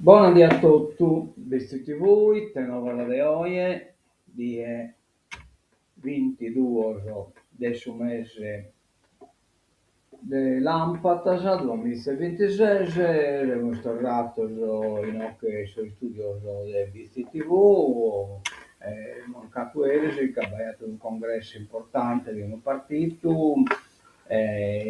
Buonasera a tutti, vestiti voi, tengo di oggi, di 22 del mese de Lampatas 2026, hemos tornato in che sui studios del VCTV, mancato Eresi, che ha fatto un congresso importante di un partito,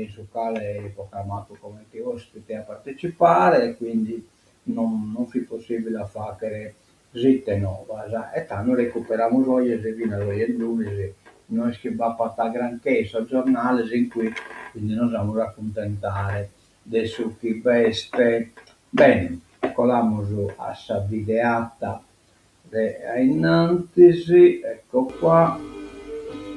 sul quale ho chiamato come ospite a partecipare, e quindi non fu possibile fare zitte nuova. E tanto recuperiamo oggi e fino a lunedì, non è che va a fare granché, sono giornali in cui quindi non siamo accontentare del suo chi veste. Bene, colamos a sa videata innanzi, ecco qua.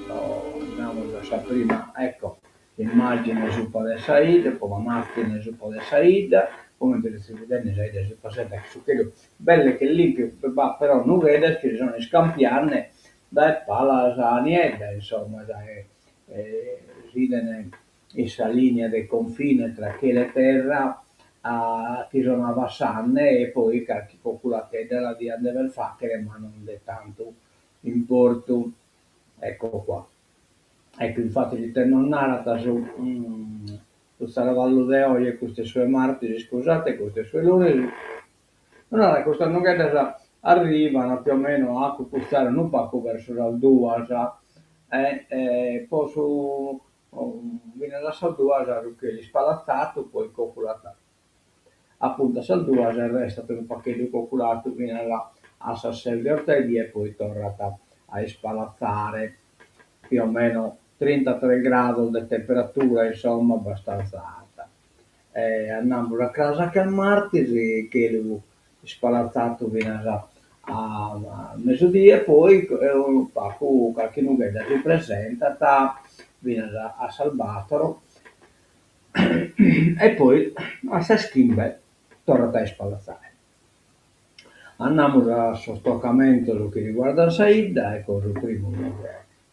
Andiamo da sa prima, ecco, immagine su de saída, come a macchina su de saída, come potreste vedere saída si passata su quello belle che limpio, però non vede che sono scampiarne dai pala a niente, insomma, dai, ridene questa linea del confine tra Chele e terra a che sono a Vassanne e poi qualcuno che della via deve fare, ma non è tanto importo. Ecco qua. Ecco, infatti di te non narrata su Saravallo de Oie, queste sue martiri, scusate, queste sue lune. Allora, questa nugget arrivano più o meno a costare un poco verso la 2, poi su viene da Salduasa che gli spalazzato, poi coccolata. Appunto a Salduasa resta per un pacchetto coccolato, viene là a Sassel di Ortelli e poi tornata a spalazzare più o meno 33 gradi di temperatura, insomma, abbastanza alta. Andiamo a casa che al martedì, che lo spalazzato viene a mezzodia e poi qualche nugget si presenta, viene a Salvatore e poi a Saschimbe torna a spalazzare. Andiamo al sostoccamento lo che riguarda Saida, ecco il primo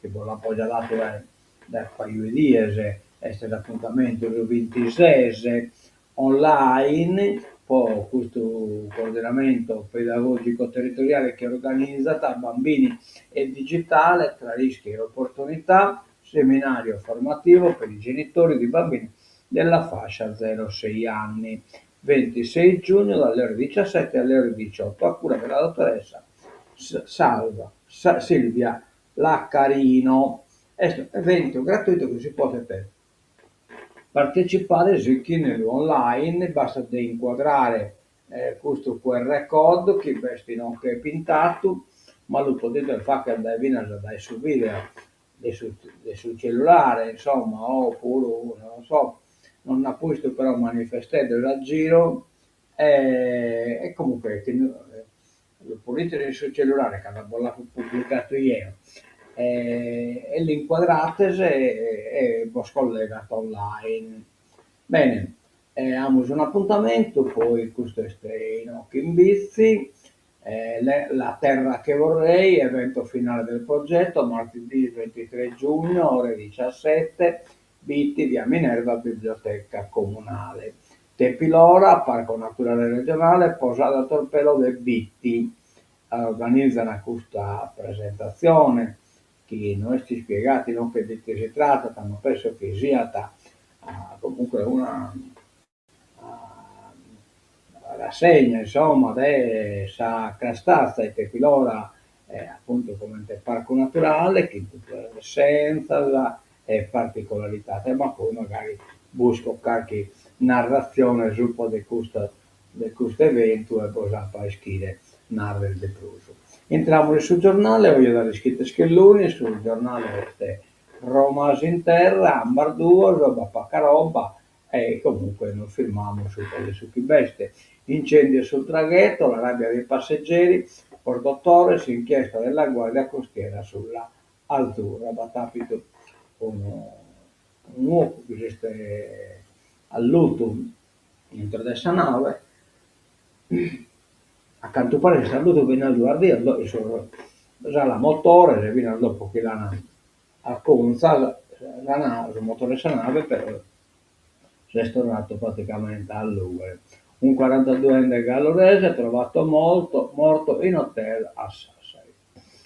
che l'ha poi già dato da paio di giorni, è l'appuntamento il 26 online, poi questo coordinamento pedagogico territoriale che organizza tra bambini e digitale tra rischi e opportunità, seminario formativo per i genitori di bambini della fascia 0-6 anni. 26 giugno dalle ore 17 alle ore 18 a cura della dottoressa Silvia Laccarino. Evento gratuito che si può partecipare anche nell'online, basta inquadrare questo QR code che vesti non che è pintato, ma lo potete fare andare via dai su video, sul cellulare, insomma, oppure non so, non ha posto però manifestato da giro e comunque lo potete sul cellulare che l'ha pubblicato ieri e l'inquadrate e vos collegato online. Bene, abbiamo un appuntamento, poi questo è in Bizzi, la terra che vorrei, evento finale del progetto, martedì 23 giugno, ore 17, Bitti, via Minerva, biblioteca comunale. Tepilora, Parco Naturale Regionale, Posada Torpello del Bitti. Organizzano questa presentazione che noi ci spiegati non che di che si tratta, ma penso che sia comunque una rassegna insomma della Crastazza e Tepilora appunto come il parco naturale che in tutta l'essenza e particolarità, ma poi magari busco qualche narrazione sul po' di questo evento e poi a scrivere narre del pruso. Entriamo sul giornale, voglio dare scritte schelloni, sul giornale Roma in terra, Ambarduo, roba pacca roba, e comunque non firmiamo su chi veste. Incendio sul traghetto, la rabbia dei passeggeri, Porto Torres, inchiesta della Guardia Costiera sulla Azzurra, Batapito un uomo che esiste all'uto dentro questa nave, accanto a pare saluto viene al guardia e sono già la motore se viene dopo che la acconza la nave, il motore della nave per si è tornato praticamente a lui. Un 42enne gallurese trovato morto in hotel a Sassari,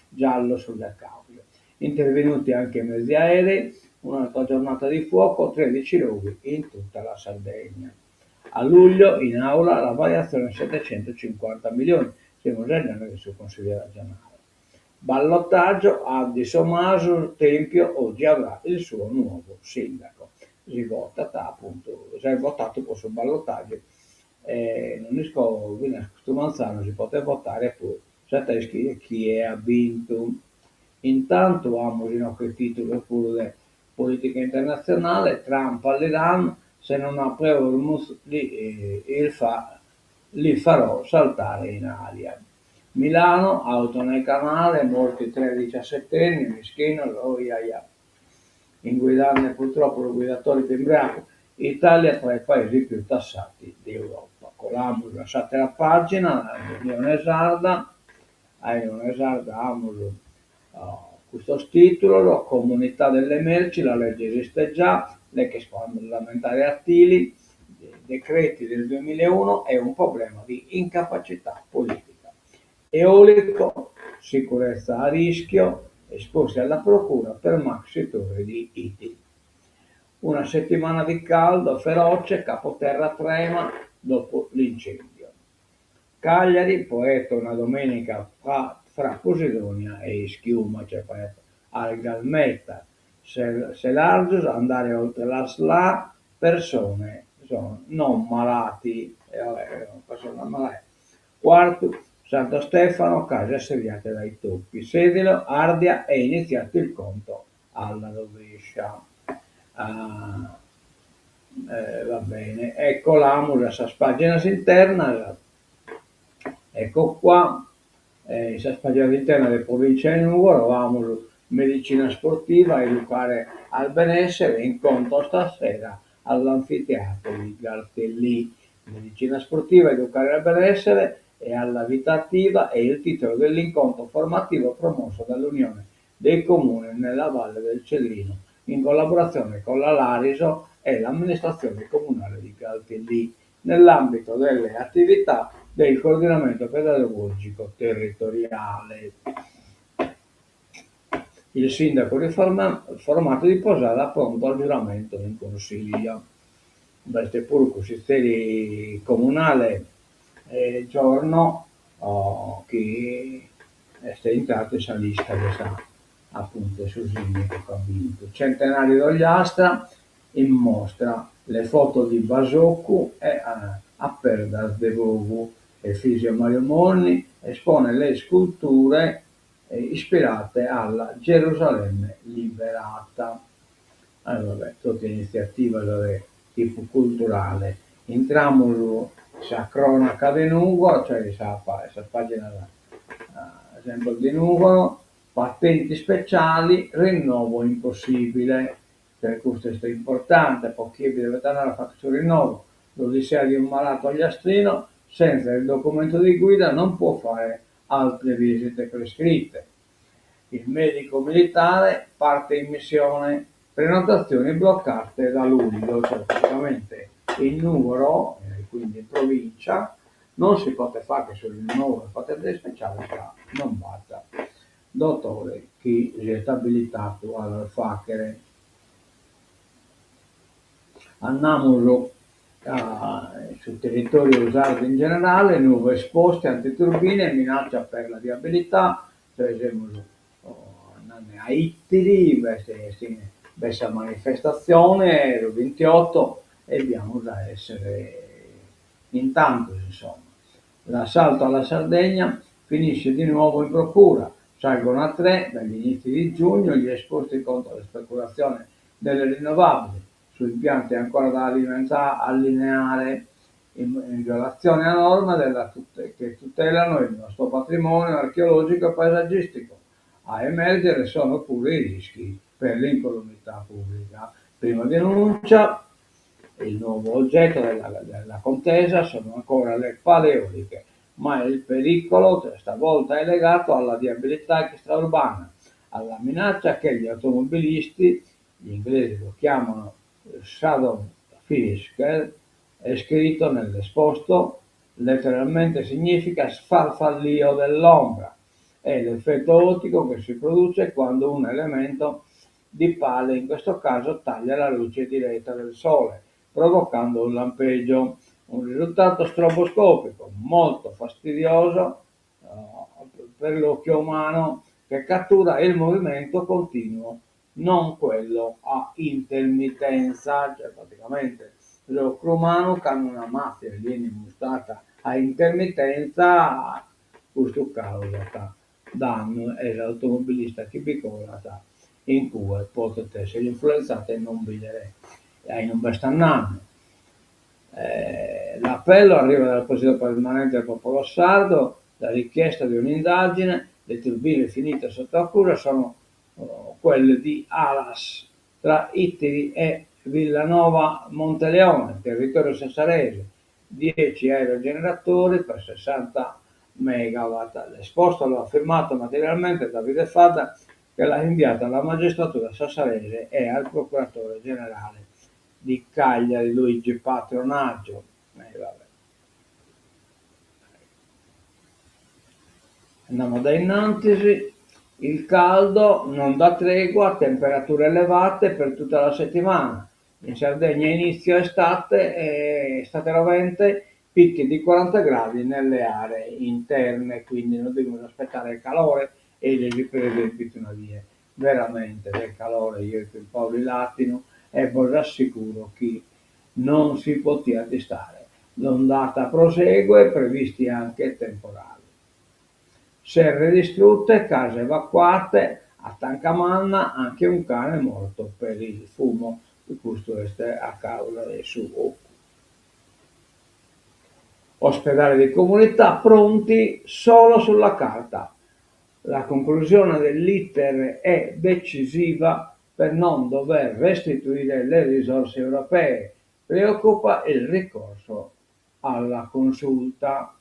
giallo sulle cause. Intervenuti anche mezzi aerei, un'altra giornata di fuoco, 13 roghi in tutta la Sardegna. A luglio in aula la variazione 750 milioni, siamo già che sul Consiglio regionale. Ballottaggio a Di Sommaso Tempio oggi avrà il suo nuovo sindaco. Si vota, appunto, si è votato questo ballottaggio. Non riesco, quindi a questo Manzano si poteva votare poi, chi è vinto. Intanto vamos in che titolo pure politica internazionale, Trump all'Iran, se non approva Hormuz li farò saltare in aria. Milano, auto nel canale, morti 3 17enni, mischino, in guidarne purtroppo il guidatore di imbriaco. Italia tra i paesi più tassati d'Europa. Colambus, lasciate la pagina, Leone Sarda, Amuro, questo titolo, comunità delle merci, la legge esiste già, l'ex parlamentare Attili, decreti del 2001 è un problema di incapacità politica. Eolico, sicurezza a rischio, esposti alla procura per maxi torre di ITI. Una settimana di caldo feroce, Capoterra trema dopo l'incendio. Cagliari, poeta una domenica fra Posidonia e Schiuma, cioè al Galmetta, Selargius, andare oltre la SLA, persone non malati, persone malate. Quarto, Santo Stefano, case assediate dai toppi. Sedilo, Ardia, è iniziato il conto alla rovescia. Va bene, ecco l'Amus, la pagina interna, ecco qua, la pagina interna delle province di Nuoro, Amus, medicina sportiva, educare al benessere, incontro stasera all'anfiteatro di Galtellì. Medicina sportiva, educare al benessere e alla vita attiva è il titolo dell'incontro formativo promosso dall'Unione dei Comuni nella Valle del Cellino, in collaborazione con la Lariso e l'amministrazione comunale di Galtellì, nell'ambito delle attività del coordinamento pedagogico territoriale. Il sindaco riformato di Posada pronto al giuramento in consiglio. Queste pure consiglieri comunale giorno che è entrato in lista che sa appunto sul sindaco ha vinto. Centenario d'Ogliastra in mostra le foto di Basoccu e a Perdas de Vogu. Efisio Mario Monni espone le sculture ispirate alla Gerusalemme liberata. Allora, vabbè, tutta iniziativa tipo culturale. Entriamo sa cronaca di Nugo, cioè sa pagina esempio di Nugo, patenti speciali, rinnovo impossibile, per questo è importante, perché deve dare la sul rinnovo. L'odissea di un malato agliastrino, senza il documento di guida non può fare altre visite prescritte. Il medico militare parte in missione, prenotazioni bloccate da luglio, cioè praticamente in Nuoro, quindi in provincia, non si poteva fare sul rinnovo delle patente speciali, non basta. Dottore, chi si è abilitato all'alfachere. Andiamo sul territorio usato in generale, nuove esposte antiturbine, minaccia per la viabilità, per esempio a Ittiri, questa manifestazione, il 28, e abbiamo da essere intanto, insomma. L'assalto alla Sardegna finisce di nuovo in procura, salgono a 3 dagli inizi di giugno gli esposti contro la speculazione delle rinnovabili, su impianti ancora da allineare in violazione a norme che tutelano il nostro patrimonio archeologico e paesaggistico. A emergere sono pure i rischi per l'incolumità pubblica. Prima denuncia, il nuovo oggetto della contesa sono ancora le paleoliche, ma il pericolo stavolta è legato alla viabilità extraurbana, alla minaccia che gli automobilisti, gli inglesi lo chiamano shadow fisker, È scritto nell'esposto, letteralmente significa sfarfallio dell'ombra. È l'effetto ottico che si produce quando un elemento di palla, in questo caso, taglia la luce diretta del sole, provocando un lampeggio, un risultato stroboscopico molto fastidioso per l'occhio umano, che cattura il movimento continuo, non quello a intermittenza, cioè praticamente l'occhio umano con una macchina viene mostrata a intermittenza, questo causa danno e l'automobilista che piccola in cui potete essere influenzate e non vedere non bastano. L'appello arriva dal Consiglio permanente del popolo sardo, la richiesta di un'indagine, le turbine finite sotto accusa sono quelle di Alas, tra Ittiri e Villanova Monteleone, territorio sassarese, 10 aerogeneratori per 60 megawatt. L'esposto lo ha firmato materialmente Davide Fadda, che l'ha inviato alla magistratura sassarese e al procuratore generale di Cagliari Luigi Patronaggio. Vabbè. Andiamo da innanzi, il caldo non dà tregua, temperature elevate per tutta la settimana. In Sardegna inizio estate rovente, picchi di 40 gradi nelle aree interne, quindi non dobbiamo aspettare il calore e le riprese in pittonavie. Veramente del calore io il Paolo Latino e vi rassicuro che non si può stare. L'ondata prosegue, previsti anche temporali. Serre distrutte, case evacuate, a Tancamanna anche un cane morto per il fumo, questo è a causa del suo. Ospedali di comunità pronti solo sulla carta. La conclusione dell'iter è decisiva per non dover restituire le risorse europee. Preoccupa il ricorso alla consulta.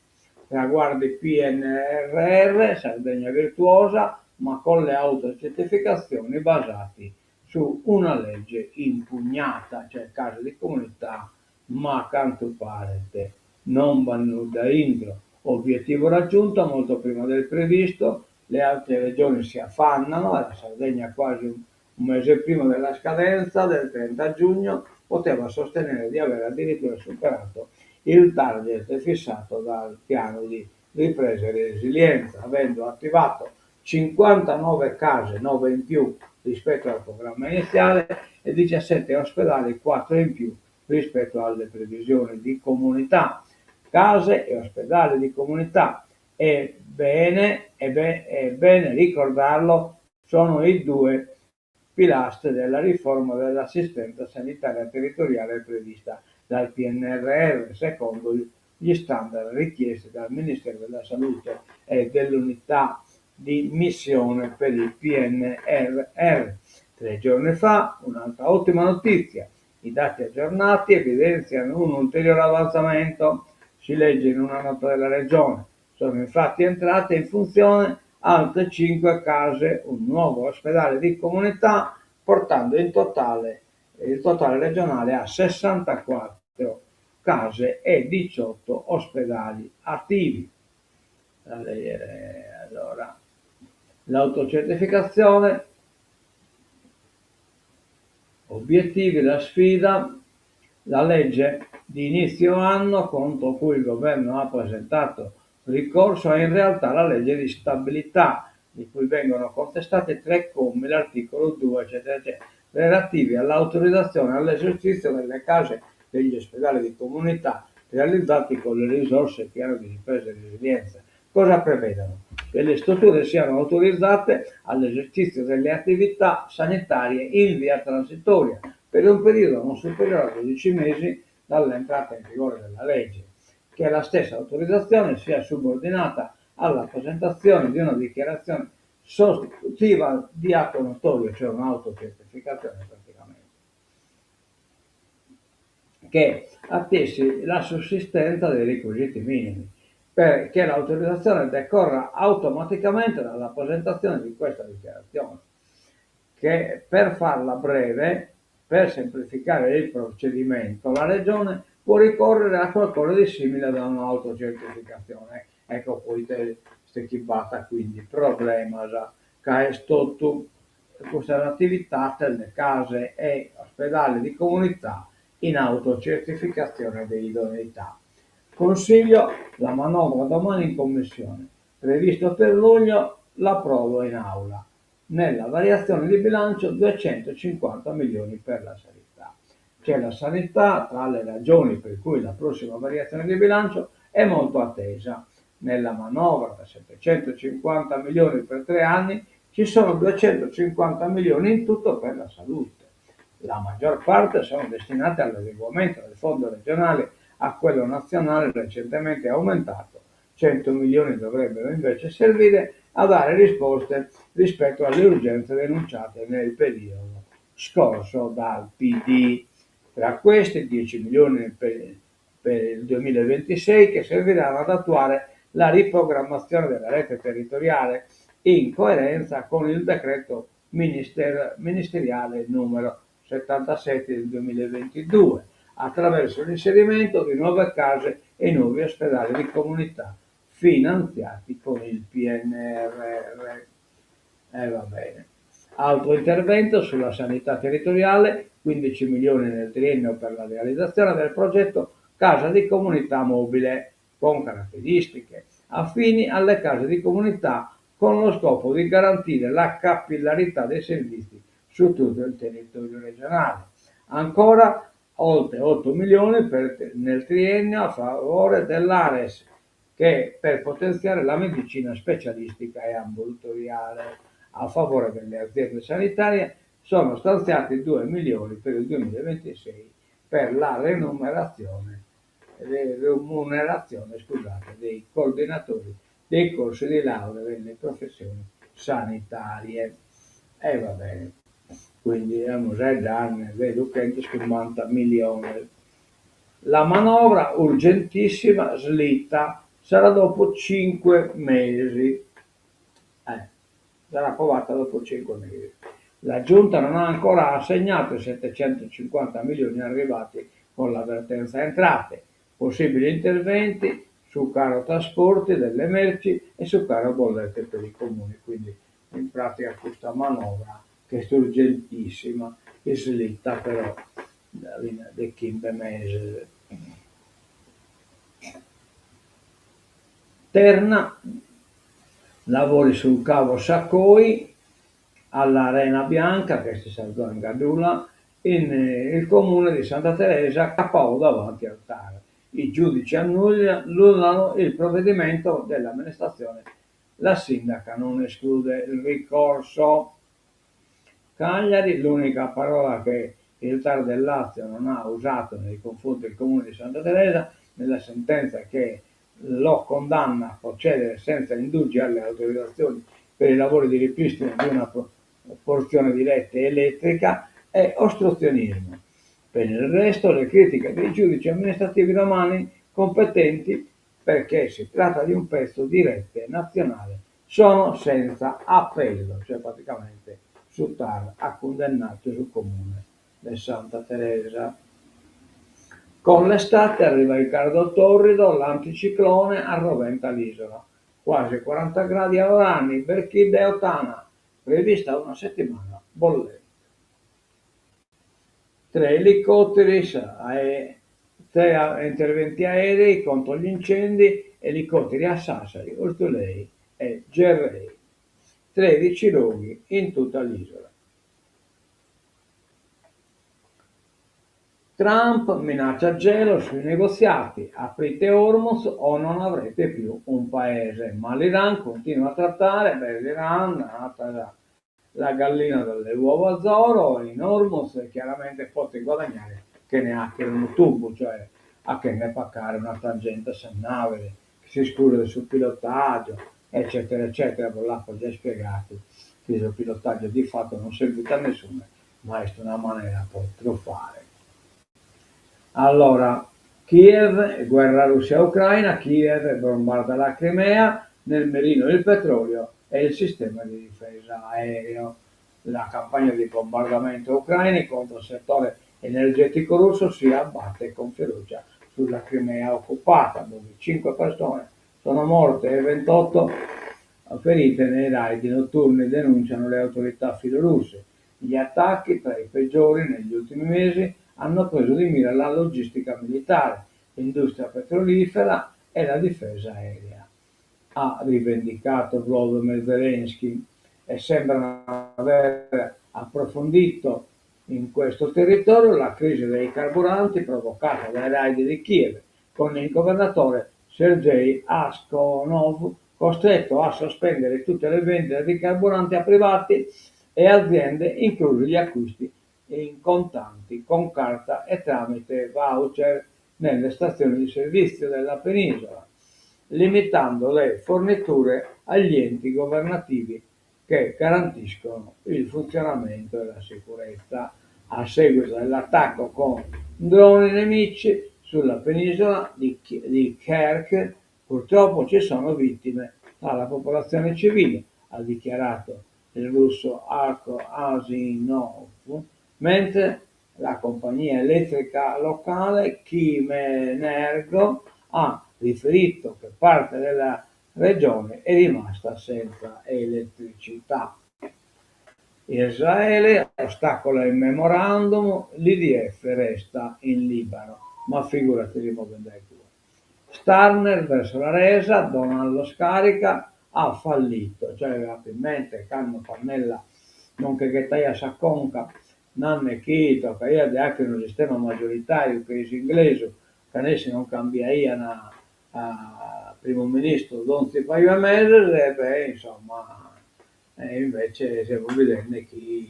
Traguardi PNRR, Sardegna virtuosa, ma con le autocertificazioni basati su una legge impugnata, cioè case di comunità, ma canto parete, non bannuda intro. Obiettivo raggiunto molto prima del previsto, le altre regioni si affannano, la Sardegna quasi un mese prima della scadenza del 30 giugno poteva sostenere di aver addirittura superato il target fissato dal piano di ripresa e resilienza, avendo attivato 59 case, 9 in più rispetto al programma iniziale e 17 ospedali, 4 in più rispetto alle previsioni di comunità. Case e ospedali di comunità. È bene ricordarlo, sono i due pilastri della riforma dell'assistenza sanitaria territoriale prevista dal PNRR, secondo gli standard richiesti dal Ministero della Salute e dell'unità di missione per il PNRR. 3 giorni fa, un'altra ottima notizia, i dati aggiornati evidenziano un ulteriore avanzamento, si legge in una nota della Regione. Sono infatti entrate in funzione altre 5 case, un nuovo ospedale di comunità, portando il totale regionale a 64 case e 18 ospedali attivi. Allora, l'autocertificazione, obiettivi, la sfida, la legge di inizio anno contro cui il governo ha presentato ricorso è in realtà la legge di stabilità, di cui vengono contestati 3 commi, l'articolo 2, eccetera, eccetera, relativi all'autorizzazione all'esercizio delle case degli ospedali di comunità realizzati con le risorse del piano di ripresa e resilienza. Cosa prevedono? Che le strutture siano autorizzate all'esercizio delle attività sanitarie in via transitoria per un periodo non superiore a 12 mesi dall'entrata in vigore della legge, che la stessa autorizzazione sia subordinata alla presentazione di una dichiarazione sostitutiva di atto notorio, cioè un'autocertificazione praticamente, che attesti la sussistenza dei requisiti minimi, perché l'autorizzazione decorra automaticamente dalla presentazione di questa dichiarazione, che per farla breve, per semplificare il procedimento, la Regione può ricorrere a qualcosa di simile ad un'autocertificazione. Ecco poi queste chibata quindi problema che è stato questa attività delle case e ospedali di comunità in autocertificazione di idoneità. Consiglio la manovra domani in commissione, previsto per luglio l'approvo in aula. Nella variazione di bilancio 250 milioni per la sanità. C'è la sanità tra le ragioni per cui la prossima variazione di bilancio è molto attesa. Nella manovra da 750 milioni per 3 anni ci sono 250 milioni in tutto per la salute. La maggior parte sono destinate all'adeguamento del fondo regionale a quello nazionale recentemente aumentato. 100 milioni dovrebbero invece servire a dare risposte rispetto alle urgenze denunciate nel periodo scorso dal PD. Tra questi 10 milioni per il 2026 che serviranno ad attuare la riprogrammazione della rete territoriale in coerenza con il decreto ministeriale numero 77 del 2022, attraverso l'inserimento di nuove case e nuovi ospedali di comunità finanziati con il PNRR. Va bene. Altro intervento sulla sanità territoriale, 15 milioni nel triennio per la realizzazione del progetto Casa di Comunità Mobile, con caratteristiche affini alle case di comunità, con lo scopo di garantire la capillarità dei servizi su tutto il territorio regionale. Ancora oltre 8 milioni nel triennio a favore dell'Ares, che per potenziare la medicina specialistica e ambulatoriale. A favore delle aziende sanitarie sono stanziati 2 milioni per il 2026 per la remunerazione dei coordinatori dei corsi di laurea delle professioni sanitarie. E va bene, quindi vedo che 50 milioni. La manovra urgentissima slitta sarà dopo 5 mesi. Sarà approvata dopo 5 mesi. La Giunta non ha ancora assegnato i 750 milioni arrivati con l'avvertenza entrate, possibili interventi su caro trasporti delle merci e su caro bollette per i comuni. Quindi in pratica questa manovra che è urgentissima e slitta però di 15 mesi. Terna, lavori sul cavo Saccoi all'Arena Bianca, che si saltò in Gadula, il comune di Santa Teresa cappò davanti al TAR. I giudici annullano il provvedimento dell'amministrazione. La sindaca non esclude il ricorso. Cagliari, l'unica parola che il TAR del Lazio non ha usato nei confronti del comune di Santa Teresa nella sentenza che lo condanna a procedere senza indugi alle autorizzazioni per i lavori di ripristino di una porzione di rete elettrica è ostruzionismo. Per il resto le critiche dei giudici amministrativi romani competenti, perché si tratta di un pezzo di rete nazionale, sono senza appello, cioè praticamente su TAR ha condannato sul comune di Santa Teresa. Con l'estate arriva il caldo torrido, l'anticiclone arroventa l'isola. Quasi 40 gradi a Orani, Berchidda e Ottana, prevista una settimana bollente. 3 elicotteri, 3 interventi aerei contro gli incendi, elicotteri a Sassari, Ortolei e Gerrei. 13 roghi in tutta l'isola. Trump minaccia gelo sui negoziati, aprite Hormuz o non avrete più un paese, ma l'Iran continua a trattare, l'Iran è nata la gallina dalle uova d'oro in Hormuz e chiaramente potete guadagnare che neanche un tubo, cioè a che ne paccare una tangente sennavere, che si esclude sul pilotaggio, eccetera, eccetera, per l'acqua già spiegato, che il pilotaggio di fatto non servita a nessuno, ma è una maniera per truffare. Allora, Kiev, guerra Russia-Ucraina, Kiev bombarda la Crimea, nel mirino il petrolio e il sistema di difesa aereo. La campagna di bombardamento ucraini contro il settore energetico russo si abbatte con ferocia sulla Crimea occupata, dove 5 persone sono morte e 28 ferite nei raid notturni, denunciano le autorità filorusse. Gli attacchi, tra i peggiori negli ultimi mesi, hanno preso di mira la logistica militare, l'industria petrolifera e la difesa aerea, ha rivendicato Volodymyr Zelensky, e sembrano aver approfondito in questo territorio la crisi dei carburanti provocata dai raid di Kiev, con il governatore Sergei Aksyonov costretto a sospendere tutte le vendite di carburanti a privati e aziende, inclusi gli acquisti in contanti, con carta e tramite voucher nelle stazioni di servizio della penisola, limitando le forniture agli enti governativi che garantiscono il funzionamento e la sicurezza. A seguito dell'attacco con droni nemici sulla penisola di Kerch, purtroppo ci sono vittime tra la popolazione civile, ha dichiarato il russo Arko Asinov, mentre la compagnia elettrica locale Kymenergo ha riferito che parte della regione è rimasta senza elettricità. Israele ostacola il memorandum, l'IDF resta in Libano, ma figurati rimuovendo dai due. Starmer verso la resa, Donald lo scarica, ha fallito, cioè aveva in mente Carlo Pannella, nonché che Taia Sacconca, Nanne Chito, che io anche un sistema maggioritario, che è inglese, che adesso non cambia a primo ministro Donzi paio e mesi, e beh, insomma, invece stiamo vedendo che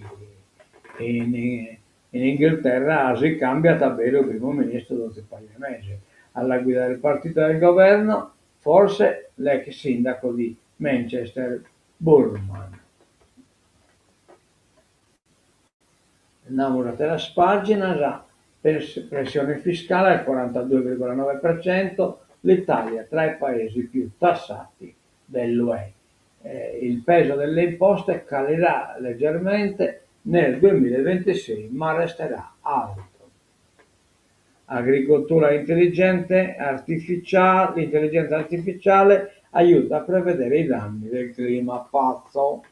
in Inghilterra si cambia davvero il primo ministro Donzi paio e mesi. Alla guida del partito del governo, forse l'ex sindaco di Manchester, Burman. Andiamo alla terza pagina, la pressione fiscale al 42,9%, l'Italia tra i paesi più tassati dell'UE. Il peso delle imposte calerà leggermente nel 2026, ma resterà alto. Agricoltura intelligente, l'intelligenza artificiale aiuta a prevedere i danni del clima pazzo.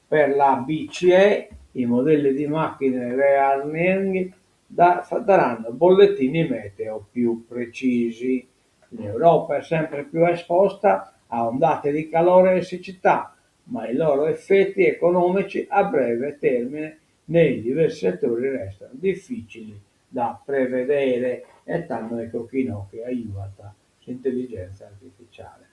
Per la BCE i modelli di macchine learning daranno bollettini meteo più precisi. L'Europa è sempre più esposta a ondate di calore e siccità, ma i loro effetti economici a breve termine nei diversi settori restano difficili da prevedere, e tanto ecco chi no che aiuta l'intelligenza artificiale.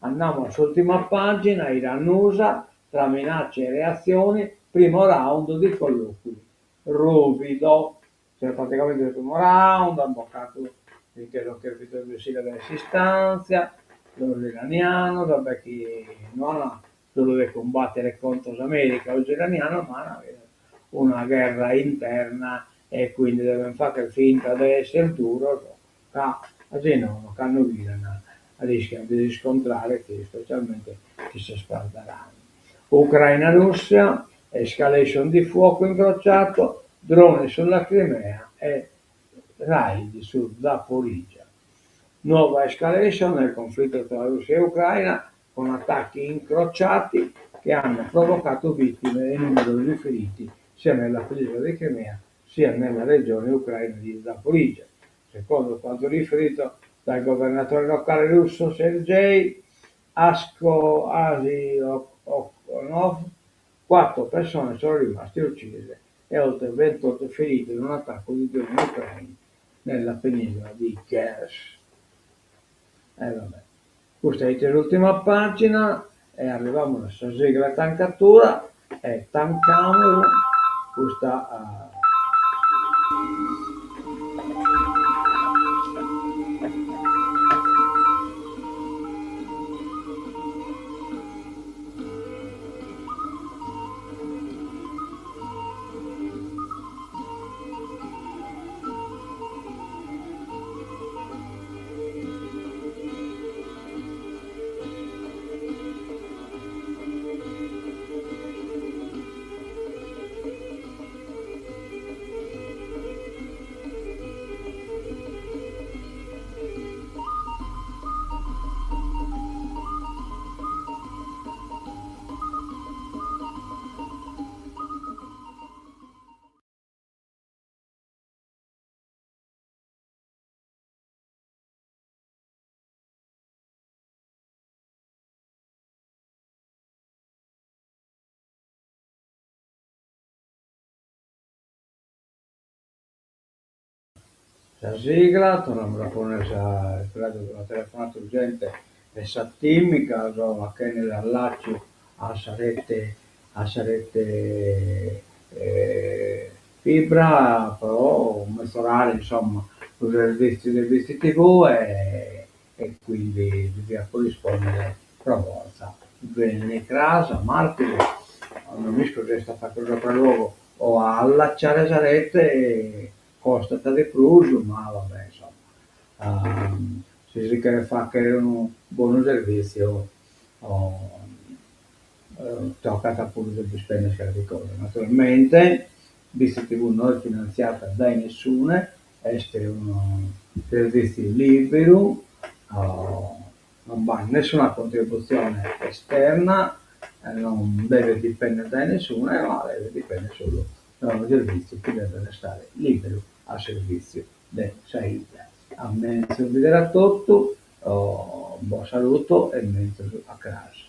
Andiamo sull'ultima pagina, Iran-USA, tra minacce e reazioni, primo round di colloqui ruvido, cioè praticamente il primo round, ha bloccato l'intero capitolo di Siria della istanza, l'iraniano, vabbè che non ha solo da combattere contro l'America o l'iraniano, ma una guerra interna, e quindi devono fare finta di essere duro, così no, hanno vita, rischiano di riscontrare che specialmente chi si sparderanno. Ucraina-Russia, escalation di fuoco incrociato, droni sulla Crimea e raid su Zaporizhzhia. Nuova escalation nel conflitto tra Russia e Ucraina, con attacchi incrociati che hanno provocato vittime e numerosi feriti sia nella penisola di Crimea sia nella regione ucraina di Zaporizhzhia. Secondo quanto riferito dal governatore locale russo Sergei Aksyonov, 4 persone sono rimaste uccise e oltre 28 ferite in un attacco di droni ucraini nella penisola di Kherson. Vabbè. Questa è l'ultima pagina e arriviamo alla sigla tancatura e tancamo questa la sigla, torniamo a ponersi, credo, la telefonata urgente e Sattimi, caso che nell'allaccio a sarete fibra, però mezz'orale, insomma, con i servizi TV e quindi bisogna corrispondere per forza. Bene, in casa, martedì, non mi resta a fare cosa per luogo, o a allacciare la rete e costa di più, ma vabbè, insomma, se si vuole fare un buon servizio, oh, tocca appunto di spendere certe cose. Naturalmente, visto TV non è finanziata da nessuno, è un servizio libero, oh, non va nessuna contribuzione esterna, non deve dipendere da nessuno, ma deve dipendere solo da un servizio che deve restare libero a servizio del Saida. A me non si vedrà tutto, buon saluto e mezzo a casa.